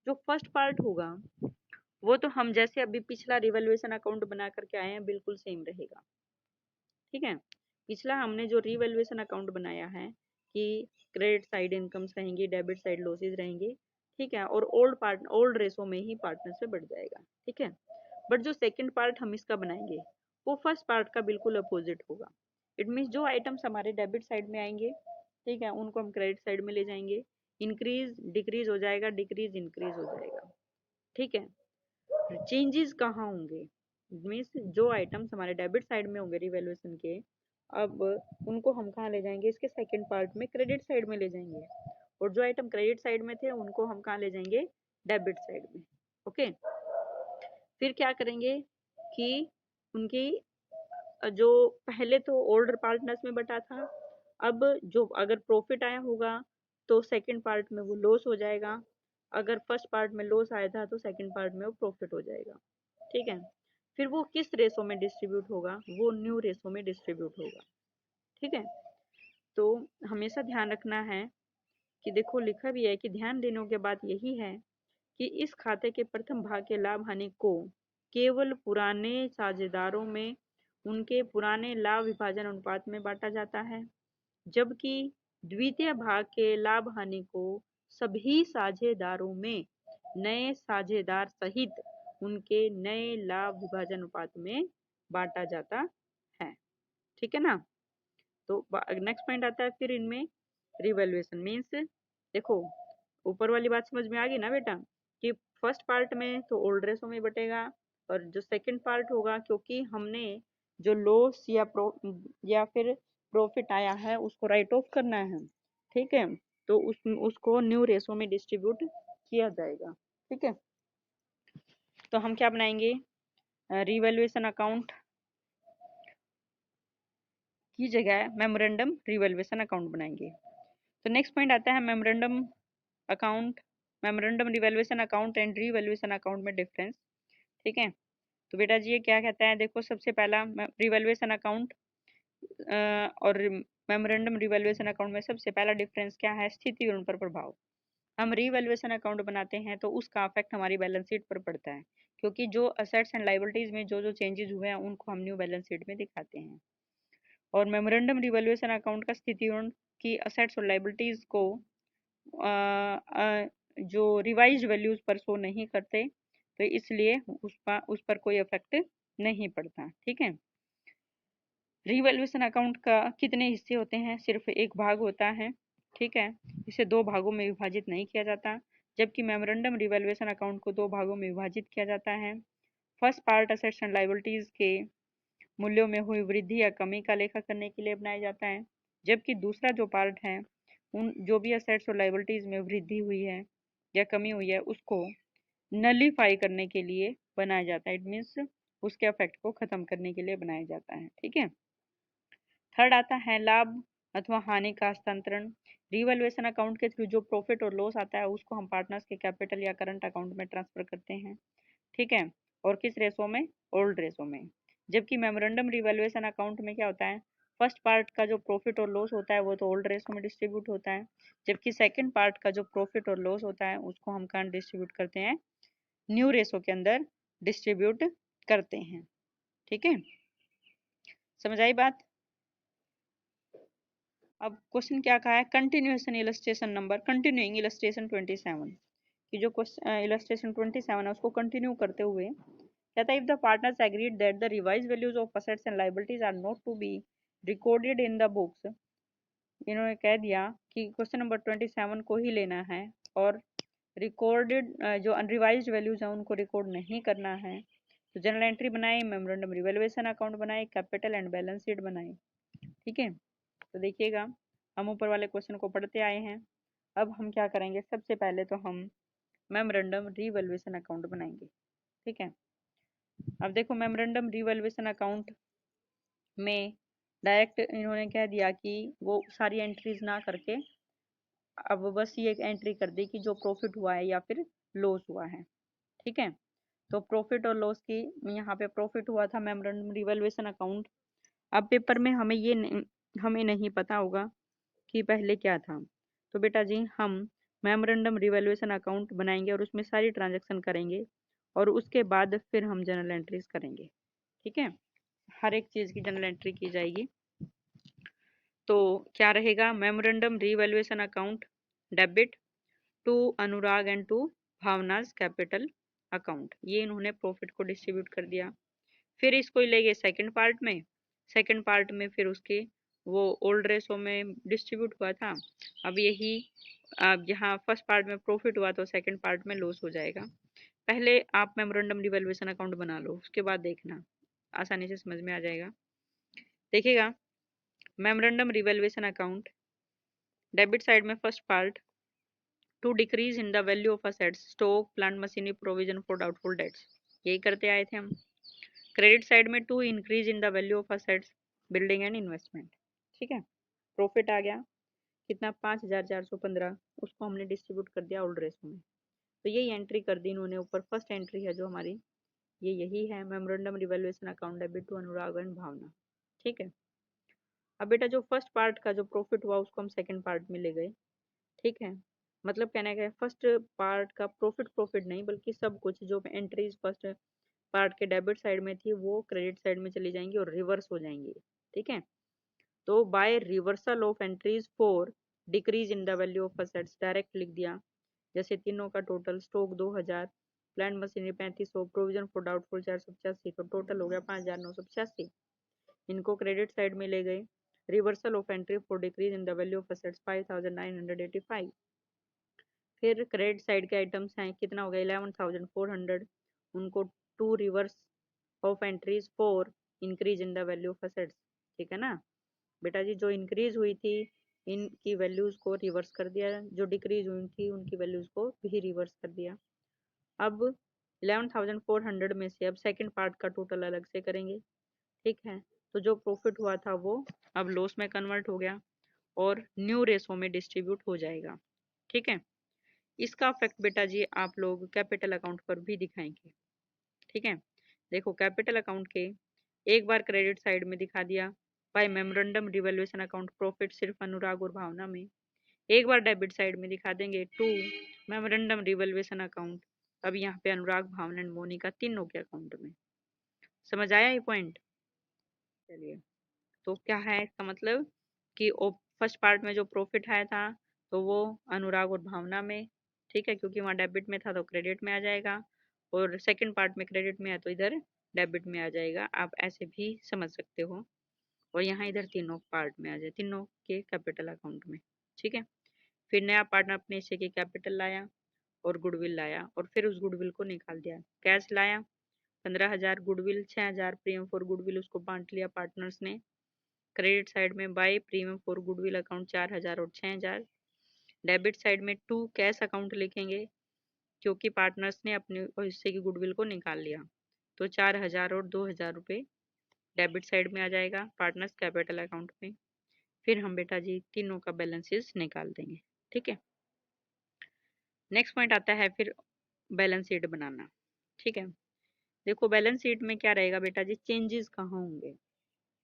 जो फर्स्ट पार्ट होगा वो तो हम जैसे अभी पिछला रिवैल्यूएशन अकाउंट बना करके आए हैं बिल्कुल सेम रहेगा। ठीक है। पिछला हमने जो रिवैल्यूएशन अकाउंट बनाया है कि क्रेडिट साइड इनकम्स रहेंगी, डेबिट साइड लॉसेज रहेंगे। ठीक है। और ओल्ड रेशो में ही पार्टनर से बढ़ जाएगा। ठीक है। बट जो सेकंड पार्ट हम इसका बनाएंगे वो फर्स्ट पार्ट का बिल्कुल अपोजिट होगा। इट मीन्स जो आइटम्स हमारे डेबिट साइड में आएंगे, ठीक है, उनको हम क्रेडिट साइड में ले जाएंगे। इंक्रीज डिक्रीज हो जाएगा, डिक्रीज इंक्रीज हो जाएगा। ठीक है। चेंजेस कहाँ होंगे, मीन्स जो आइटम्स हमारे डेबिट साइड में होंगे रिवैल्यूएशन के, अब उनको हम कहाँ ले जाएंगे, इसके सेकंड पार्ट में क्रेडिट साइड में ले जाएंगे। और जो आइटम क्रेडिट साइड में थे उनको हम कहाँ ले जाएंगे, डेबिट साइड में। ओके। फिर क्या करेंगे कि उनकी जो पहले तो ओल्डर पार्टनर्स में बटा था, अब जो अगर प्रॉफिट आया होगा तो सेकंड पार्ट में वो लॉस हो जाएगा। अगर फर्स्ट पार्ट में लॉस आया था तो सेकंड पार्ट में वो प्रॉफिट हो जाएगा। ठीक है। फिर वो किस रेशो में डिस्ट्रीब्यूट होगा, वो न्यू रेशो में डिस्ट्रीब्यूट होगा। ठीक है। तो हमेशा ध्यान रखना है कि देखो लिखा भी है कि ध्यान देने की बात यही है कि इस खाते के प्रथम भाग के लाभ हानि को केवल पुराने साझेदारों में उनके पुराने लाभ विभाजन अनुपात में बांटा जाता है, जबकि द्वितीय भाग के लाभ हानि को सभी साझेदारों में नए साझेदार सहित उनके नए लाभ विभाजन अनुपात में बांटा जाता है। ठीक है ना। तो नेक्स्ट पॉइंट आता है फिर इनमें रिवैल्यूएशन मीन्स, देखो ऊपर वाली बात समझ में आ गई ना बेटा, कि फर्स्ट पार्ट में तो ओल्ड रेशो में बटेगा, और जो सेकंड पार्ट होगा क्योंकि हमने जो लॉस या फिर प्रॉफिट आया है उसको राइट ऑफ करना है। ठीक है। तो उसको न्यू रेशो में डिस्ट्रीब्यूट किया जाएगा। ठीक है। तो हम क्या बनाएंगे, रिवैल्यूएशन अकाउंट की जगह मेमोरेंडम रिवैल्यूएशन अकाउंट बनाएंगे। तो नेक्स्ट पॉइंट आता है memorandum account, memorandum revaluation account and revaluation account में डिफरेंस। ठीक है। तो बेटा जी ये क्या कहता है, देखो सबसे पहला रिवैल्यूएशन अकाउंट और मेमोरेंडम रिवैल्यूएशन अकाउंट में सबसे पहला डिफरेंस क्या है, स्थिति विवरण पर प्रभाव। हम रिवैल्यूएशन अकाउंट बनाते हैं तो उसका इफेक्ट हमारी बैलेंस शीट पर पड़ता है, क्योंकि जो असेट्स एंड लायबिलिटीज में जो जो चेंजेस हुए हैं उनको हम न्यू बैलेंस शीट में दिखाते हैं। और मेमोरेंडम रिवैल्यूएशन अकाउंट का स्थिति विवरण की असेट्स और लायबिलिटीज को जो रिवाइज वैल्यूज पर शो नहीं करते, तो इसलिए उस पर कोई इफेक्ट नहीं पड़ता। ठीक है। रिवैल्यूएशन अकाउंट का कितने हिस्से होते हैं? सिर्फ एक भाग होता है। ठीक है। इसे दो भागों में विभाजित नहीं किया जाता, जबकि मेमोरेंडम रिवैल्यूएशन अकाउंट को दो भागों में विभाजित किया जाता है। First part assets and liabilities के मूल्यों में हुई वृद्धि या कमी का लेखा करने के लिए बनाया जाता है, जबकि दूसरा जो पार्ट है, उन जो भी असेट्स और लायबिलिटीज में वृद्धि हुई है या कमी हुई है उसको नलीफाई करने के लिए बनाया जाता है। इट मीन्स उसके इफेक्ट को खत्म करने के लिए बनाया जाता है। ठीक है। थर्ड आता है लाभ अथवा हानि का हस्तांतरण। रिवैल्यूएशन अकाउंट के थ्रू जो प्रॉफिट और लॉस आता है उसको हम पार्टनर्स के कैपिटल या करंट अकाउंट में ट्रांसफर करते हैं। ठीक है। और किस रेशो में? ओल्ड रेशो में। जबकि मेमोरेंडम रिवैल्यूएशन अकाउंट में क्या होता है, फर्स्ट पार्ट का जो प्रॉफिट और लॉस होता है वो तो ओल्ड रेशो में डिस्ट्रीब्यूट होता है, जबकि सेकंड पार्ट का जो प्रॉफिट और लॉस होता है उसको हम कहाँ डिस्ट्रीब्यूट करते हैं? न्यू रेशो के अंदर डिस्ट्रीब्यूट करते हैं। ठीक है। समझ आई बात? अब क्वेश्चन क्या कहा है? Continuation illustration number continuing illustration 27 की जो क्वेश्चन इलस्ट्रेशन 27 है उसको कंटिन्यू करते हुए कहता है if the partners agreed that the revise values of assets and liabilities are not to be recorded in the books. इन्होंने कह दिया कि क्वेश्चन नंबर 27 को ही लेना है और रिकॉर्डेड जो अनरिवाइज वैल्यूज हैं उनको रिकॉर्ड नहीं करना है। तो जनरल एंट्री बनाए, मेमोरेंडम रिवैल्यूएशन अकाउंट बनाए, कैपिटल एंड बैलेंस शीट बनाए। ठीक है। तो देखिएगा हम ऊपर वाले क्वेश्चन को पढ़ते आए हैं। अब हम क्या करेंगे, सबसे पहले तो हम मेमोरेंडम रिवैल्यूएशन अकाउंट बनाएंगे। ठीक है। अब देखो मेमोरेंडम रिवैल्यूएशन अकाउंट में डायरेक्ट इन्होंने कह दिया कि वो सारी एंट्रीज ना करके अब बस ये एंट्री कर दी कि जो प्रॉफिट हुआ है या फिर लॉस हुआ है। ठीक है। तो प्रॉफिट और लॉस की यहाँ पे प्रॉफिट हुआ था मेमोरेंडम रिवैल्यूएशन अकाउंट। अब पेपर में हमें नहीं पता होगा कि पहले क्या था, तो बेटा जी हम मेमोरेंडम रिवैल्यूएशन अकाउंट बनाएंगे और उसमें सारी ट्रांजैक्शन करेंगे और उसके बाद फिर हम जनरल एंट्रीज करेंगे। ठीक है। हर एक चीज की जनरल एंट्री की जाएगी। तो क्या रहेगा? Memorandum revaluation account debit to Anurag and to Bhavana's capital account. ये इन्होंने प्रॉफिट को डिस्ट्रीब्यूट कर दिया। फिर इसको ले गए सेकंड पार्ट में। सेकंड पार्ट में फिर उसके वो ओल्ड रेशो में डिस्ट्रीब्यूट हुआ था। अब यही अब यहाँ फर्स्ट पार्ट में प्रॉफिट हुआ तो सेकंड पार्ट में लॉस हो जाएगा। पहले आप मेमोरेंडम रिवैल्यूएशन अकाउंट बना लो, उसके बाद देखना आसानी से समझ में आ जाएगा। देखिएगा memorandum revaluation account debit side में first part to decrease in the value of assets stock plant machinery provision for doubtful debts, यही करते आए थे हम। क्रेडिट साइड में to increase in the value of assets building and investment. ठीक है। Profit आ गया कितना? 5415, उसको हमने डिस्ट्रीब्यूट कर दिया ओल्ड रेशो में। तो यही एंट्री कर दी इन्होंने ऊपर। फर्स्ट एंट्री है जो हमारी ये यही है, memorandum revaluation account debit to Anurag and Bhavana. ठीक है। अब बेटा जो फर्स्ट पार्ट का जो प्रॉफिट हुआ उसको हम सेकंड पार्ट में ले गए। ठीक है। मतलब कहने का फर्स्ट पार्ट का प्रॉफिट प्रॉफिट नहीं बल्कि सब कुछ जो एंट्रीज फर्स्ट पार्ट के डेबिट साइड में थी वो क्रेडिट साइड में चली जाएंगी और रिवर्स हो जाएंगी। ठीक है। तो by reversal of entries for decrease in the value of assets direct लिख दिया। जैसे तीनों का total stock 2000, plant machinery 3500, provision for doubtful 485, तो टोटल हो गया 5985। इनको क्रेडिट साइड में ले गए। Reversal of entry for decrease in the value of assets 5985। फिर क्रेडिट साइड के आइटम्स हैं, कितना हो गया 11400, उनको to reverse of entries for increase in the value of assets. ठीक है ना बेटा जी? जो इंक्रीज हुई थी इनकी वैल्यूज को रिवर्स कर दिया, जो डिक्रीज हुई थी उनकी वैल्यूज को भी रिवर्स कर दिया। अब 11400 में से अब सेकंड पार्ट का टोटल अलग से करेंगे। ठीक है। तो जो प्रॉफिट हुआ था वो अब लॉस में कन्वर्ट हो गया और न्यू रेशो में डिस्ट्रीब्यूट हो जाएगा। ठीक है। इसका इफेक्ट बेटा जी आप लोग कैपिटल अकाउंट पर भी दिखाएंगे। ठीक है। देखो कैपिटल अकाउंट के एक बार क्रेडिट साइड में दिखा दिया by memorandum revaluation account profit सिर्फ अनुराग और भावना में। एक बार डेबिट साइड में दिखा देंगे टू मेमोरेंडम रिवैल्यूएशन अकाउंट, अब यहाँ पे अनुराग भावना एंड मोनिका तीनों के अकाउंट में। समझ आया ये पॉइंट? चलिए तो क्या है इसका मतलब कि फर्स्ट पार्ट में जो प्रॉफिट आया था तो वो अनुराग और भावना में, ठीक है, क्योंकि वहाँ डेबिट में था तो क्रेडिट में आ जाएगा, और सेकंड पार्ट में क्रेडिट में है तो इधर डेबिट में आ जाएगा। आप ऐसे भी समझ सकते हो। और यहाँ इधर तीनों पार्ट में आ जाए, तीनों के कैपिटल अकाउंट में, ठीक है। फिर नया पार्टनर अपने हिस्से की कैपिटल लाया और गुडविल लाया, और फिर उस गुडविल को निकाल दिया। कैश लाया 15,000, गुडविल 6,000, प्रीमियम फॉर गुडविल उसको बांट लिया पार्टनर्स ने। क्रेडिट साइड में by premium for goodwill account 4,000 और 6,000। डेबिट साइड में टू कैश अकाउंट लिखेंगे क्योंकि पार्टनर्स ने अपने हिस्से की गुडविल को निकाल लिया, तो 4,000 और 2,000 रुपये डेबिट साइड में आ जाएगा पार्टनर्स कैपिटल अकाउंट में। फिर हम बेटा जी तीनों का बैलेंसेस निकाल देंगे, ठीक है। नेक्स्ट पॉइंट आता है फिर बैलेंस शीट बनाना, ठीक है। देखो बैलेंस शीट में क्या रहेगा बेटा जी, चेंजेस कहाँ होंगे।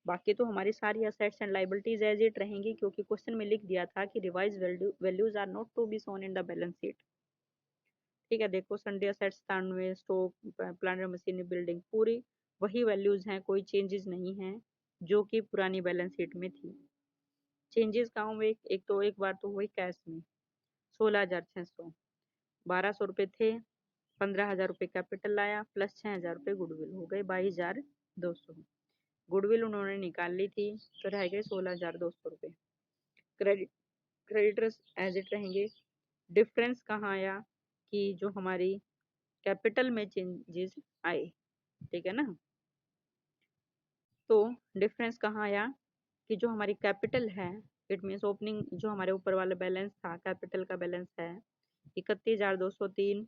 बाकी तो हमारी सारी assets and liabilities as it रहेंगी, क्योंकि क्वेश्चन में लिख दिया था कि revise values are not to be shown in the balance sheet, ठीक है। देखो sundry assets 97, stock, plant machinery, building, पूरी वही वैल्यूज हैं, कोई चेंजेस नहीं है जो कि पुरानी बैलेंस शीट में थी। चेंजेस कहाँ हुए, एक तो एक बार तो हुई कैश में 16,600, 1,200 रुपये थे, 15,000 रुपये कैपिटल लाया प्लस 6,000 रुपये गुडविल, हो गए 22,200। गुडविल उन्होंने निकाल ली थी तो रह गए 16,200 रुपये। क्रेडिटर्स एज इट रहेंगे। डिफरेंस कहाँ आया कि जो हमारी कैपिटल में चेंजेस आए, ठीक है ना। तो डिफरेंस कहाँ आया कि जो हमारी कैपिटल है, इट मीन्स ओपनिंग जो हमारे ऊपर वाला बैलेंस था, कैपिटल का बैलेंस है 31,203,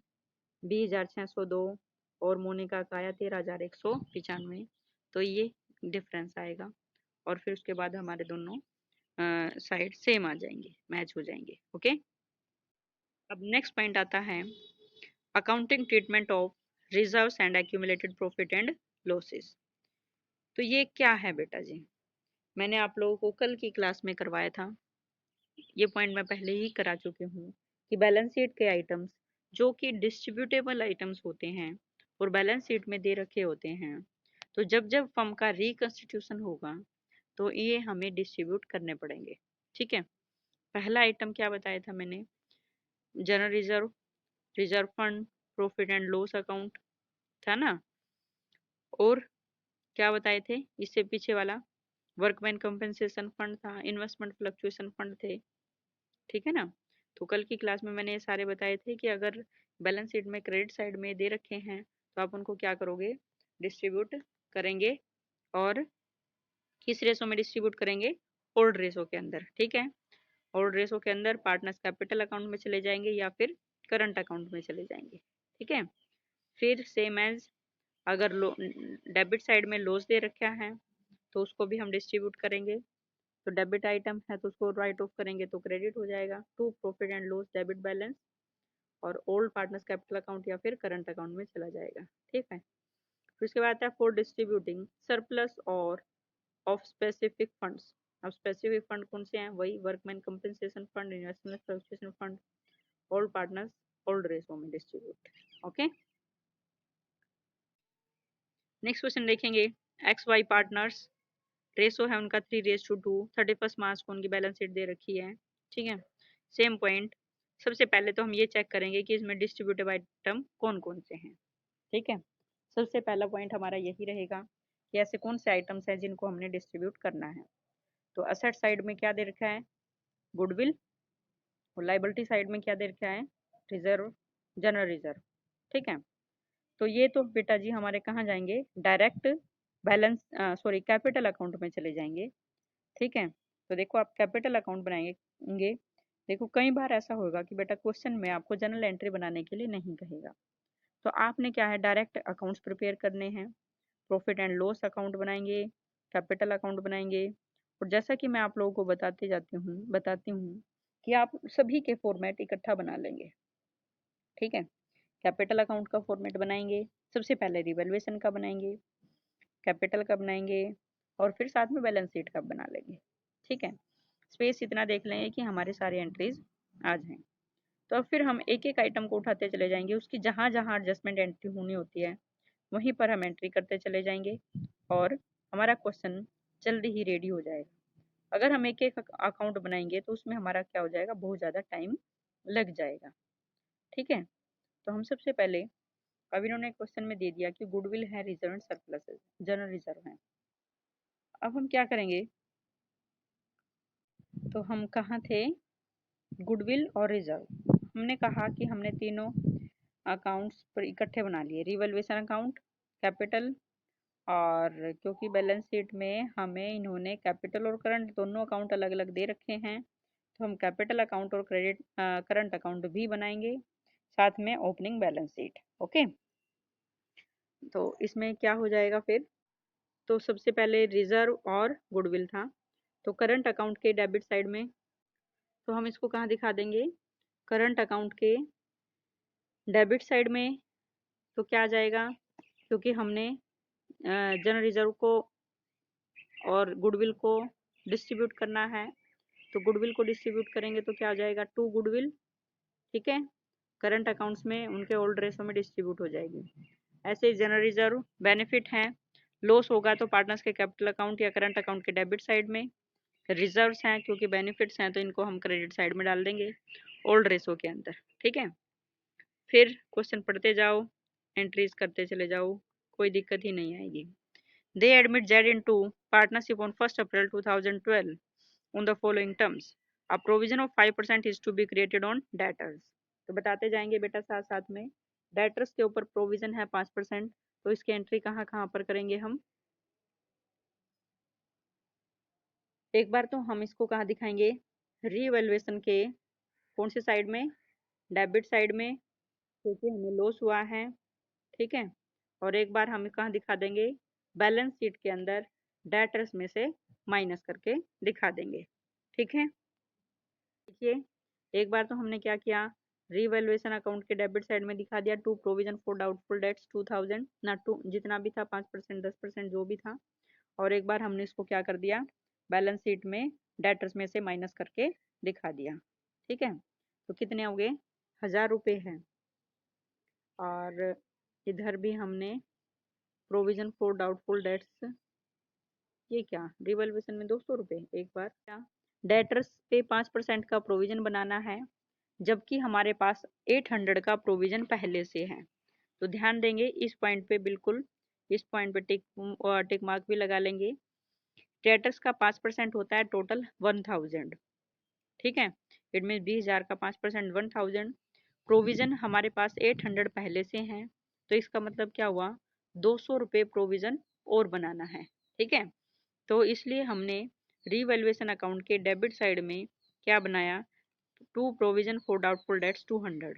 20,602, और मोनिका का आया 13,195, तो ये डिफरेंस आएगा। और फिर उसके बाद हमारे दोनों साइड सेम आ जाएंगे, मैच हो जाएंगे, ओके। अब नेक्स्ट पॉइंट आता है accounting treatment of reserves and accumulated profit and losses. तो ये क्या है बेटा जी, मैंने आप लोगों को कल की क्लास में करवाया था, ये पॉइंट मैं पहले ही करा चुकी हूँ कि बैलेंस शीट के आइटम्स जो कि डिस्ट्रीब्यूटेबल आइटम्स होते हैं और बैलेंस शीट में दे रखे होते हैं, तो जब जब फर्म का रिकंस्टिट्यूशन होगा तो ये हमें डिस्ट्रीब्यूट करने पड़ेंगे, ठीक है। पहला आइटम क्या बताया था मैंने, general reserve, reserve fund, profit and loss account था ना, और क्या बताए थे इससे पीछे वाला, वर्कमैन कंपनसेशन फंड था, इन्वेस्टमेंट फ्लक्चुएशन फंड थे, ठीक है ना। तो कल की क्लास में मैंने ये सारे बताए थे कि अगर बैलेंस शीट में क्रेडिट साइड में दे रखे हैं तो आप उनको क्या करोगे, डिस्ट्रीब्यूट करेंगे, और किस रेशो में डिस्ट्रीब्यूट करेंगे, ओल्ड रेशो के अंदर, ठीक है। ओल्ड रेशो के अंदर पार्टनर्स कैपिटल अकाउंट में चले जाएंगे या फिर करंट अकाउंट में चले जाएंगे, ठीक है। फिर सेम एज अगर डेबिट साइड में लॉस दे रखा है तो उसको भी हम डिस्ट्रीब्यूट करेंगे, तो डेबिट आइटम है तो उसको राइट ऑफ करेंगे तो क्रेडिट हो जाएगा to profit and loss debit balance, और ओल्ड पार्टनर्स कैपिटल अकाउंट या फिर करंट अकाउंट में चला जाएगा, ठीक है। फिर उसके बाद आता है फॉर डिस्ट्रीब्यूटिंग सरप्लस और ऑफ स्पेसिफिक फंड्स। अब स्पेसिफिक फंड कौन से हैं, वही workman compensation fund, investment fluctuation fund, old partners old ratio में डिस्ट्रीब्यूट, ओके। नेक्स्ट क्वेश्चन देखेंगे, एक्स वाई पार्टनर्स रेशो है उनका 3:2, 31 मार्च को उनकी बैलेंस शीट दे रखी है, ठीक है। सेम पॉइंट, सबसे पहले तो हम ये चेक करेंगे कि इसमें डिस्ट्रीब्यूटिव आइटम कौन कौन से हैं, ठीक है। सबसे पहला पॉइंट हमारा यही रहेगा कि ऐसे कौन से आइटम्स हैं जिनको हमने डिस्ट्रीब्यूट करना है। तो असेट साइड में क्या दे रखा है, गुडविल, और लाइबिलिटी साइड में क्या दे रखा है, रिजर्व, जनरल रिजर्व, ठीक है। तो ये तो बेटा जी हमारे कहाँ जाएंगे, direct balance sorry capital account में चले जाएंगे, ठीक है। तो देखो आप कैपिटल अकाउंट बनाएंगे, देखो कई बार ऐसा होगा कि बेटा क्वेश्चन में आपको जनरल एंट्री बनाने के लिए नहीं कहेगा, तो आपने क्या है डायरेक्ट अकाउंट्स प्रिपेयर करने हैं, प्रॉफिट एंड लॉस अकाउंट बनाएंगे, कैपिटल अकाउंट बनाएंगे, और जैसा कि मैं आप लोगों को बताती हूँ कि आप सभी के फॉर्मेट इकट्ठा बना लेंगे, ठीक है। कैपिटल अकाउंट का फॉर्मेट बनाएंगे, सबसे पहले रिवैल्यूएशन का बनाएंगे, कैपिटल का बनाएंगे, और फिर साथ में बैलेंस शीट का बना लेंगे, ठीक है। स्पेस इतना देख लेंगे कि हमारे सारे एंट्रीज आ जाएं, तो अब फिर हम एक एक आइटम को उठाते चले जाएंगे, उसकी जहाँ जहाँ एडजस्टमेंट एंट्री होनी होती है वहीं पर हम एंट्री करते चले जाएंगे, और हमारा क्वेश्चन जल्दी ही रेडी हो जाएगा। अगर हम एक एक अकाउंट बनाएंगे तो उसमें हमारा क्या हो जाएगा, बहुत ज़्यादा टाइम लग जाएगा। ठीक है, तो हम सबसे पहले, अब इन्होंने क्वेश्चन में दे दिया कि गुडविल है, reserve and surplus general reserve है। अब हम क्या करेंगे, तो हम कहाँ थे, गुडविल और रिजर्व। हमने कहा कि हमने तीनों अकाउंट्स पर इकट्ठे बना लिए, रिवैल्यूएशन अकाउंट, कैपिटल, और क्योंकि बैलेंस शीट में हमें इन्होंने कैपिटल और करंट दोनों अकाउंट अलग अलग दे रखे हैं, तो हम कैपिटल अकाउंट और क्रेडिट करंट अकाउंट भी बनाएंगे, साथ में ओपनिंग बैलेंस शीट। ओके, तो इसमें क्या हो जाएगा फिर, तो सबसे पहले रिजर्व और गुडविल था, तो करंट अकाउंट के डेबिट साइड में, तो हम इसको कहाँ दिखा देंगे, करंट अकाउंट के डेबिट साइड में। तो क्या आ जाएगा, क्योंकि हमने जनरल रिजर्व को और गुडविल को डिस्ट्रीब्यूट करना है, तो गुडविल को डिस्ट्रीब्यूट करेंगे तो क्या आ जाएगा, टू गुडविल। ठीक है, करंट अकाउंट्स में उनके ओल्ड रेशो में डिस्ट्रीब्यूट हो जाएगी। ऐसे ही जनरल रिजर्व बेनिफिट है, लॉस होगा तो पार्टनर्स के कैपिटल अकाउंट या करंट अकाउंट के डेबिट साइड में। रिजर्व्स हैं, क्योंकि बेनिफिट्स हैं तो इनको हम क्रेडिट साइड में डाल देंगे, ओल्ड रेशो के अंदर। ठीक है, फिर क्वेश्चन पढ़ते जाओ, एंट्रीज करते चले जाओ, कोई दिक्कत ही नहीं आएगी। They admit Z into partnership on 1st April 2012 on the following terms. A provision of 5% is to be created on debtors. तो बताते जाएंगे बेटा साथ साथ में, डेटर्स के ऊपर प्रोविजन है 5%, तो इसकी एंट्री कहाँ कहाँ पर करेंगे हम, एक बार तो हम इसको कहाँ दिखाएंगे, रीवैल्यूएशन के कौन से साइड में, डेबिट साइड में, क्योंकि हमें लॉस हुआ है। ठीक है, और एक बार हम कहाँ दिखा देंगे, बैलेंस शीट के अंदर डेटर्स में से माइनस करके दिखा देंगे। ठीक है, देखिए एक बार तो हमने क्या किया, रीवैल्यूएशन अकाउंट के डेबिट साइड में दिखा दिया, to provision for doubtful debts 2000 ना, टू जितना भी था 5% 10% जो भी था, और एक बार हमने इसको क्या कर दिया, बैलेंस शीट में डेटर्स में से माइनस करके दिखा दिया। ठीक है, तो कितने हो गए, 1000 रुपये है, और इधर भी हमने प्रोविजन फॉर डाउटफुल डेट्स, ये क्या, रिवैल्यूएशन में 200 रुपये, एक बार क्या, डेटर्स पे 5% का प्रोविजन बनाना है, जबकि हमारे पास 800 का प्रोविजन पहले से है। तो ध्यान देंगे इस पॉइंट पे, बिल्कुल इस पॉइंट पे टिक मार्क भी लगा लेंगे। डेटर्स का 5% होता है टोटल 1000। ठीक है, इट मीन 20,000 का 5% 1000। प्रोविजन हमारे पास 800 पहले से हैं, तो इसका मतलब क्या हुआ, 200 रुपये प्रोविजन और बनाना है। ठीक है, तो इसलिए हमने रीवैल्यूएशन अकाउंट के डेबिट साइड में क्या बनाया, to provision for doubtful debts 200,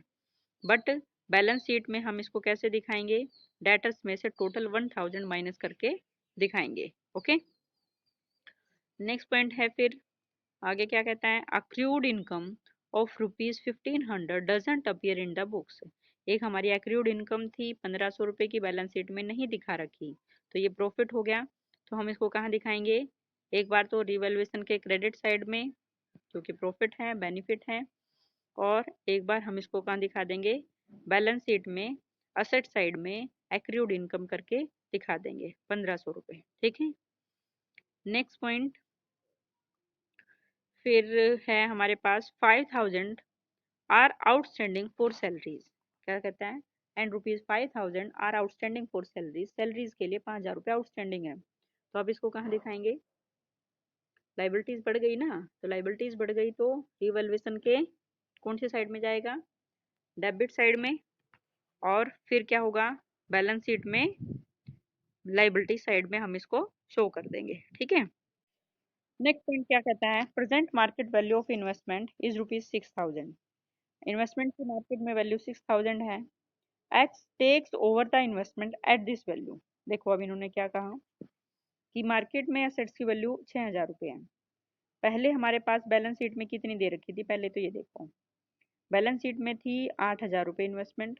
but balance sheet में हम इसको कैसे दिखाएंगे, डेटर्स में से टोटल 1000 माइनस करके दिखाएंगे। ओके, नेक्स्ट पॉइंट है फिर आगे क्या कहता है, accrued income of ₹1500 doesn't appear in the books. एक हमारी अक्रूड इनकम थी 1500 रुपये की, बैलेंस शीट में नहीं दिखा रखी, तो ये प्रॉफिट हो गया। तो हम इसको कहाँ दिखाएंगे, एक बार तो रिवैल्यूएशन के क्रेडिट साइड में, क्योंकि प्रॉफिट है, बेनिफिट है, और एक बार हम इसको कहाँ दिखा देंगे, बैलेंस शीट में असेट साइड में एक्रूड इनकम करके दिखा देंगे 1500 रुपये। ठीक है, नेक्स्ट पॉइंट फिर है हमारे पास 5000 आर आउटस्टैंडिंग फॉर सैलरीज, क्या कहता है, and ₹5000 are outstanding for salaries, salaries के लिए 5000 रुपये आउटस्टैंडिंग है। तो अब इसको कहाँ दिखाएंगे, लाइबिलिटीज बढ़ गई ना, तो लाइबिलिटीज बढ़ गई तो रिवैल्यूएशन के कौन से साइड में जाएगा, डेबिट साइड में, और फिर क्या होगा, बैलेंस शीट में लाइबिलिटी साइड में हम इसको शो कर देंगे। ठीक है, नेक्स्ट पॉइंट क्या कहता है, present market value of investment is ₹6000, investment की मार्केट में वैल्यू 6000 है, X takes over the investment at this value. देखो अब इन्होंने क्या कहा कि मार्केट में एसेट्स की वैल्यू 6000 रुपये है, पहले हमारे पास बैलेंस शीट में कितनी दे रखी थी, पहले तो ये देखो, बैलेंस शीट में थी 8000 रुपये इन्वेस्टमेंट,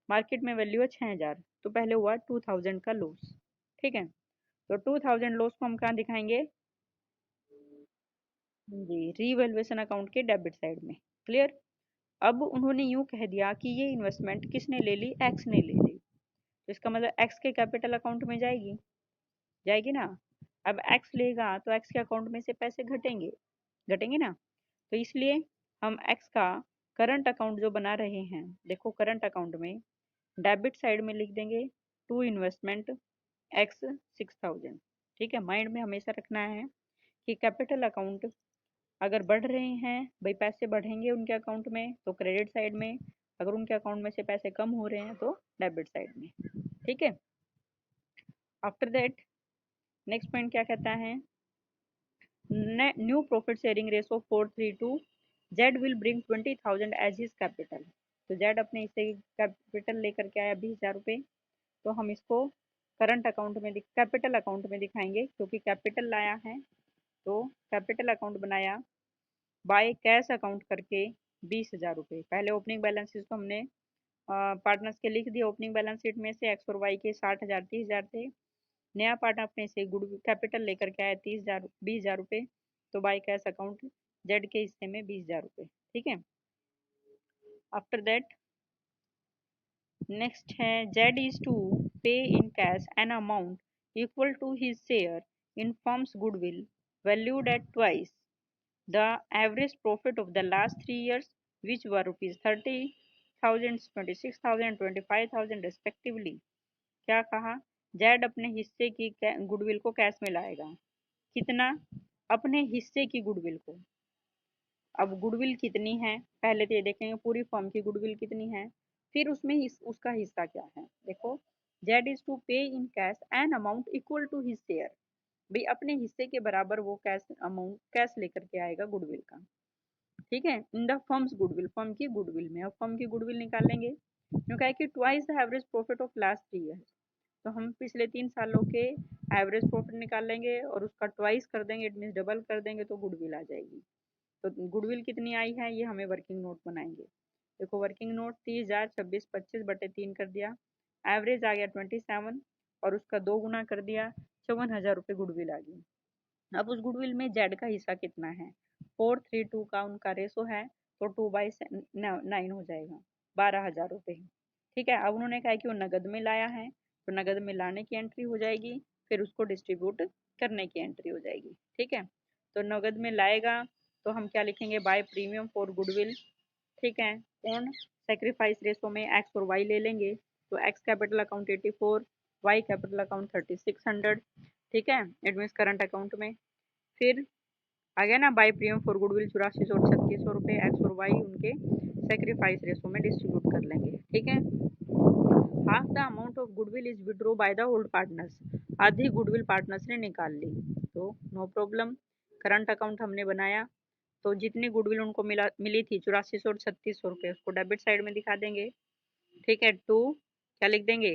मार्केट में वैल्यू है 6000, तो पहले हुआ 2000 का लॉस। ठीक है, तो 2000 लॉस को हम कहाँ दिखाएंगे जी, रीवैल्यूएशन अकाउंट के डेबिट साइड में। क्लियर, अब उन्होंने यूं कह दिया कि ये इन्वेस्टमेंट किसने ले ली, एक्स ने ले ली, तो इसका मतलब एक्स के कैपिटल अकाउंट में जाएगी, जाएगी ना, अब एक्स लेगा तो एक्स के अकाउंट में से पैसे घटेंगे, घटेंगे ना। तो इसलिए हम एक्स का करंट अकाउंट जो बना रहे हैं, देखो करंट अकाउंट में डेबिट साइड में लिख देंगे टू इन्वेस्टमेंट एक्स 6000। ठीक है, माइंड में हमेशा रखना है कि कैपिटल अकाउंट अगर बढ़ रहे हैं भाई, पैसे बढ़ेंगे उनके अकाउंट में तो क्रेडिट साइड में, अगर उनके अकाउंट में से पैसे कम हो रहे हैं तो डेबिट साइड में। ठीक है, आफ्टर दैट नेक्स्ट पॉइंट क्या कहता है, new profit sharing ratio 4:3 Z will bring 20,000 as his capital. तो जेड अपने हिस्से की कैपिटल लेकर के आया 20,000 रुपये, तो हम इसको करंट अकाउंट में कैपिटल अकाउंट में दिखाएंगे, क्योंकि कैपिटल लाया है तो कैपिटल अकाउंट बनाया बाय कैश अकाउंट करके 20,000 रुपये। पहले ओपनिंग बैलेंसेस तो हमने पार्टनर्स के लिख दिए, ओपनिंग बैलेंस शीट में से एक्स और वाई के 60,000 30,000 थे। नया पार्ट अपने से गुड कैपिटल लेकर के आया 20,000 रुपये, तो बाय कैश अकाउंट जेड के हिस्से में 20,000 रुपये। ठीक है, आफ्टर दैट नेक्स्ट है Z is to pay in cash an amount equal to his share in firm's goodwill valued at twice the average profit of the last 3 years which were rupees 30,000 26,000 25,000 respectively. क्या कहा, Z अपने हिस्से की goodwill को cash में लाएगा, कितना, अपने हिस्से की गुडविल को। अब गुडविल कितनी है पहले तो ये देखेंगे, पूरी फर्म की गुडविल कितनी है, फिर उसमें उसका हिस्सा क्या है। देखो, Z is to pay in cash an amount equal to his share, भाई अपने हिस्से के बराबर वो कैश अमाउंट कैश लेकर के आएगा गुडविल का। ठीक है, in the firms goodwill, firm की गुडविल में। अब फर्म की गुडविल निकालेंगे, क्योंकि है कि twice the average profit of last 3 years, तो हम पिछले 3 सालों के एवरेज प्रॉफिट निकाल लेंगे और उसका ट्वाइस कर देंगे, इट मीन्स डबल कर देंगे, तो गुडविल आ जाएगी। तो गुडविल कितनी आई है ये हमें वर्किंग नोट बनाएंगे। देखो वर्किंग नोट 30,000 26 25/3 कर दिया, एवरेज आ गया 27 और उसका 2 गुना कर दिया, 54,000 रुपये गुडविल आ गई। अब उस गुडविल में जेड का हिस्सा कितना है, 4:3 का उनका रेशो है, तो 2/9 हो जाएगा, 12,000 रुपये। ठीक है, अब उन्होंने कहा कि वो नगद में लाया है, तो नगद में लाने की एंट्री हो जाएगी, फिर उसको डिस्ट्रीब्यूट करने की एंट्री हो जाएगी। ठीक है, तो नगद में लाएगा तो हम क्या लिखेंगे, बाय प्रीमियम फॉर गुडविल। ठीक है, कौन, सेक्रीफाइस रेशो में एक्स और वाई ले लेंगे, तो X capital account 84, Y capital account 3600। ठीक है, इट मीन्स करंट अकाउंट में। फिर आ गया ना, बाय प्रीमियम फॉर गुडविल 8400 और 3600 रुपये, एक्स और वाई उनके सेक्रीफाइस रेशो में डिस्ट्रीब्यूट कर लेंगे। ठीक है, half the amount of goodwill is withdraw bye the old partners, आधी गुडविल पार्टनर्स ने निकाल ली, तो नो प्रॉब्लम। करंट अकाउंट हमने बनाया, तो जितनी गुडविल उनको मिली थी 8400 और 3600 रुपये, उसको डेबिट साइड में दिखा देंगे। ठीक है, टू क्या लिख देंगे,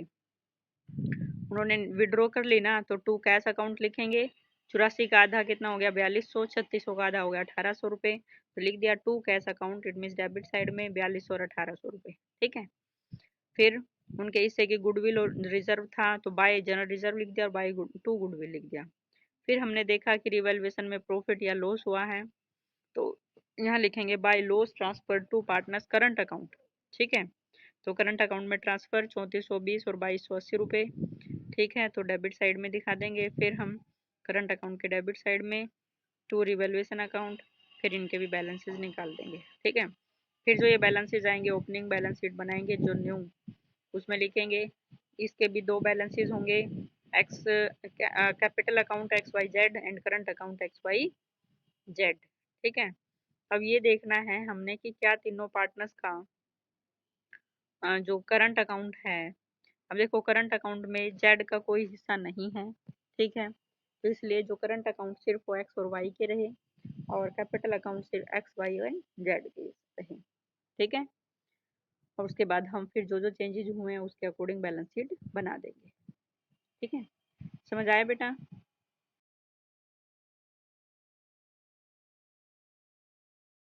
उन्होंने विड्रॉ कर ली ना, तो टू कैश अकाउंट लिखेंगे। 84 का आधा कितना हो गया 4200, 3600 का आधा हो गया 1800 रुपये, तो लिख दिया to cash account, it mean debit side में 4200 और 1800 रुपये। ठीक है, फिर उनके हिस्से की गुडविल और रिजर्व था, तो बाय जनरल रिजर्व लिख दिया और बाय टू गुडविल लिख दिया। फिर हमने देखा कि रिवैल्यूएशन में प्रॉफिट या लॉस हुआ है, तो यहाँ लिखेंगे by loss transfer to partners current account. ठीक है, तो करंट अकाउंट में ट्रांसफर 3420 और 2280 रुपये। ठीक है, तो डेबिट साइड में दिखा देंगे। फिर हम करंट अकाउंट के डेबिट साइड में टू रिवैल्यूएशन अकाउंट, फिर इनके भी बैलेंसेस निकाल देंगे। ठीक है, फिर जो ये बैलेंसेस आएंगे ओपनिंग बैलेंस शीट बनाएंगे जो न्यू, उसमें लिखेंगे इसके भी दो बैलेंसेस होंगे, X capital account X Y Z and current account X Y Z. ठीक है, अब ये देखना है हमने कि क्या तीनों पार्टनर्स का जो करंट अकाउंट है, अब देखो करंट अकाउंट में जेड का कोई हिस्सा नहीं है। ठीक है, तो इसलिए जो करंट अकाउंट सिर्फ वो एक्स और वाई के रहे और कैपिटल अकाउंट सिर्फ एक्स वाई और जेड के रहे। ठीक है, और उसके बाद हम फिर जो जो चेंजेज हुए हैं उसके अकॉर्डिंग बैलेंस शीट बना देंगे। ठीक है, समझ आया बेटा।